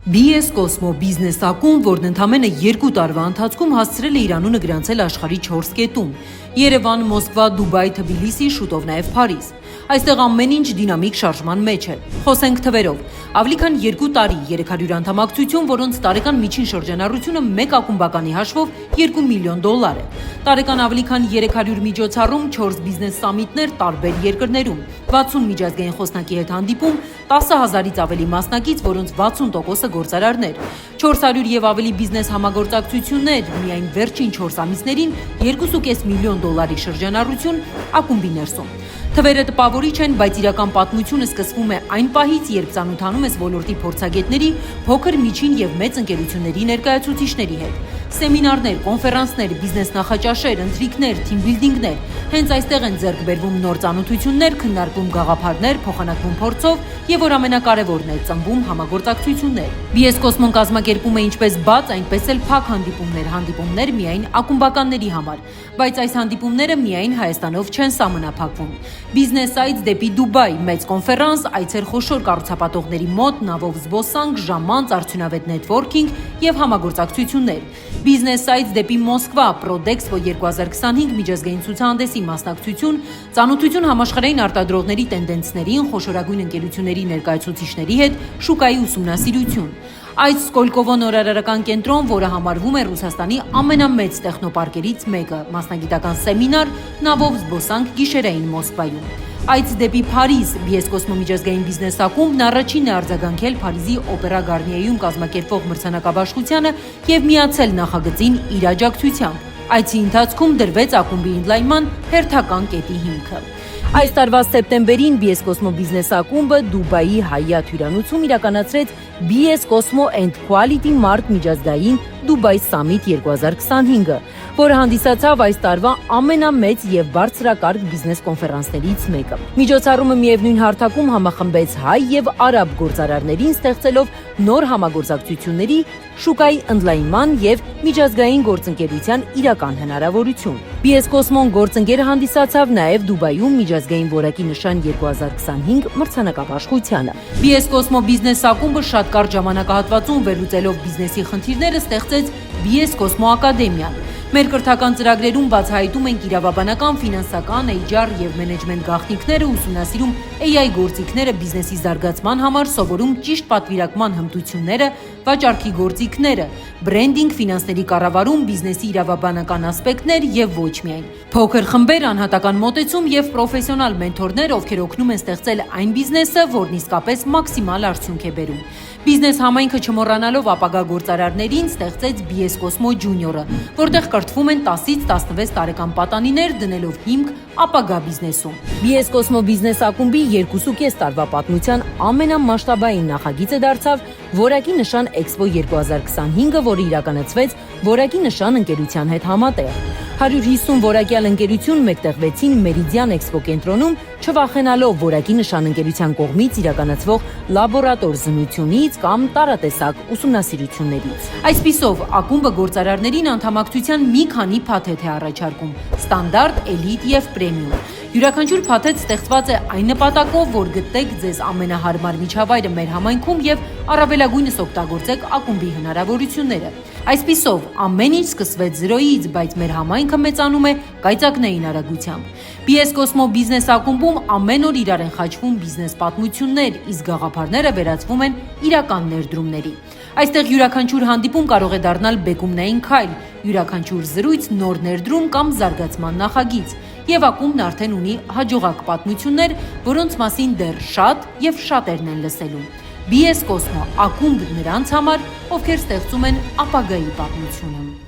BS Cosmo բիզնես ակումբ, որն ընդամենը 2 տարվա ընթացքում հասցրել է իր անունը գրանցել աշխարհի 4 կետում՝ Երևան, Մոսկվա, Դուբայ, Թբիլիսի, շուտով նաև Փարիզ։ Այստեղ ամեն ինչ դինամիկ շարժման մեջ է։ Խոսենք թվերով։ Ավելի քան 2 տարի 300 անդամակցություն, որոնց տարեկան միջին շրջանառությունը մեկ ակումբականի հաշվով $2 միլիոն է։ Տարեկան ավելի քան 300 միջոցառում, 4 բիզնես սամիտներ տարբեր երկրներում, 60 միջազգային խոսնակի հետ հանդիպում, 10,000-ից ավելի մասնակից, որոնց 60%-ը գործարարներ, 400 եւ ավելի բիզնես համագործակցություններ, միայն վերջին 4 ամիսներին $2.5 միլիոն շրջանառություն ակումբի ներսում։ Թվերը տպավորիչ են, բայց իրական պատմությունը սկսվում է այն պահից, երբ ծանոթանում ես ոլորտի փորձագետների, փոքր, միջին եւ մեծ ընկերությունների ներկայացուցիչների հետ։ Սեմինարներ, կոնֆերանսներ, բիզնես նախաճաշեր, ընթրիքներ, թիմբիլդինգներ։ Հենց այստեղ են ձեռք բերվում նոր ծանոթություններ, քննարկվում գաղափարներ, փոխանակվում փորձով եւ որ ամենակարևորն է, ծնվում համագործակցություններ։ BS Cosmo-ն կազմակերպում է ինչպես բաց, այնպես էլ փակ հանդիպումներ միայն ակումբականների համար, բայց այս հանդիպումները միայն Հայաստանով չեն սահմանափակվում։ Բիզնես այց դեպի Դուբայ, մեծ կոնֆերանս, այցեր խոշոր կառուցապատողների մոտ, նավով զբոսանք, ժամանց, արդյունավետ նեթվորքինգ եւ համագործակցություններ։ Բիզնես այց դեպի Մոսկվա, Prodexpo 2025 միջազգային ցուցահանդեսի մասնակցություն, ծանոթություն համաշխարհային արտադրողների տենդենսներին, խոշորագույն ընկերությունների ներկայացուցիչների հետ, շուկայի ուսումնասիրություն։ Այդ Սկոլկովո նորարարական կենտրոն, որը համարվում է Ռուսաստանի ամենամեծ տեխնոպարկերից մեկը, մասնագիտական սեմինար, նավով զբոսանք գիշերային Մոսկվայում։ Այց դեպի Փարիզ, BS Cosmo միջազգային բիզնես ակումբն առաջինն է արձագանքել Փարիզի օպերա Գարնիեում կազմակերպվող մրցանակաբաշխությանը եւ միացել նախագծին իր աջակցությամբ։ Այցի ընթացքում դրվեց ակումբի ընդլայնման հերթական կետի հիմքը։ Այս տարվա սեպտեմբերին BS Cosmo բիզնես ակումբը Դուբայի Հայաթ հյուրանոցում իրականացրեց BS Cosmo and Quality Mart միջազգային Dubai Summit 2025-ը, որը հանդիսացավ այս տարվա ամենամեծ եւ բարձրակարգ բիզնես կոնֆերանսներից մեկը։ Միջոցառումը միևնույն հարթակում համախմբեց հայ եւ արաբ գործարարներին, ստեղծելով նոր համագործակցությունների, շուկայի ընդլայնման եւ միջազգային գործընկերության իրական հնարավորություն։ BS Cosmo-ն գործընկերը հանդիսացավ նաեւ Դուբայում միջազգային որակի նշան 2025 մրցանակաբաշխությանը։ BS Cosmo բիզնես ակումբը շատ կարճ ժամանակահատվածում վերլուծելով բիզնեսի խնդիրները ստեղծեց BS Cosmo ակադեմիան։ Մեր կրթական ծրագրերում բացահայտում ենք իրավաբանական, ֆինանսական, HR եւ մենեջմենտ գաղտնիքները, ուսումնասիրում AI գործիքները բիզնեսի զարգացման համար, սովորում ճիշտ պատվիրակման հմտությունները, վաճառքի գործիքները, բրենդինգ, ֆինանսների կառավարում, բիզնեսի իրավաբանական ասպեկտներ եւ ոչ միայն։ Փոքր խմբեր, անհատական մոտեցում եւ պրոֆեսիոնալ մենթորներ, ովքեր օգնում են ստեղծել այն բիզնեսը, որն իսկապես մաքսիմալ արդյունք է բերում։ Բիզնես համայնքը չմոռանալով ապագա գործարարներին ստեղծեց BS Cosmo Junior-ը, որտեղ կրթվում են 10-ից 16 տարեկան պատանիներ, դնելով հիմք ապագա բիզնեսում։ BS Cosmo բիզնես ակումբի 2.5 տարվա պատմության ամենամասշտաբային նախագիծը դարձավ Որակի նշան Expo 2025-ը, որը իրականացվեց Որակի նշան ընկերության հետ համատեղ։ 150 որակյալ ընկերություն մեկտեղվեցին Meridian Expo կենտրոնում, չվախենալով որակի նշան ընկերության կողմից իրականացվող լաբորատոր զննությունից կամ տարատեսակ ուսումնասիրություններից։ Այսպիսով, ակումբը գործարարներին անդամակցության մի քանի փաթեթ է առաջարկում՝ ստանդարտ, էլիտ եւ պրեմիում։ Յուրաքանչյուր փաթեթ ստեղծված է այն նպատակով, որ գտնեք ձեզ ամենահարմար միջավայրը մեր համայնքում եւ առավելագույնս օգտագործեք ակումբի հնարավորությունները։ Այսպիսով, ամեն ինչ սկսվեց 0-ից, բայց մեր համայնքը մեծանում է կայծակնային արագությամբ։ BS Cosmo բիզնես ակումբում ամեն օր իրար են խաչվում բիզնես պատմություններ, իսկ գաղափարները վերածվում են իրական ներդրումների։ Այստեղ յուրաքանչյուր հանդիպում կարող է դառնալ բեկումնային քայլ, յուրաքանչյուր զրույց նոր ներդրում կամ զարգացման նախագիծ, եւ ակումբն արդեն ունի հաջողակ պատմություններ, որոնց մասին դեռ շատ եւ շատերն են լսելու։ BS Cosmo ակումբ նրանց համար, ովքեր ստեղծում են ապագայի պատմությունը։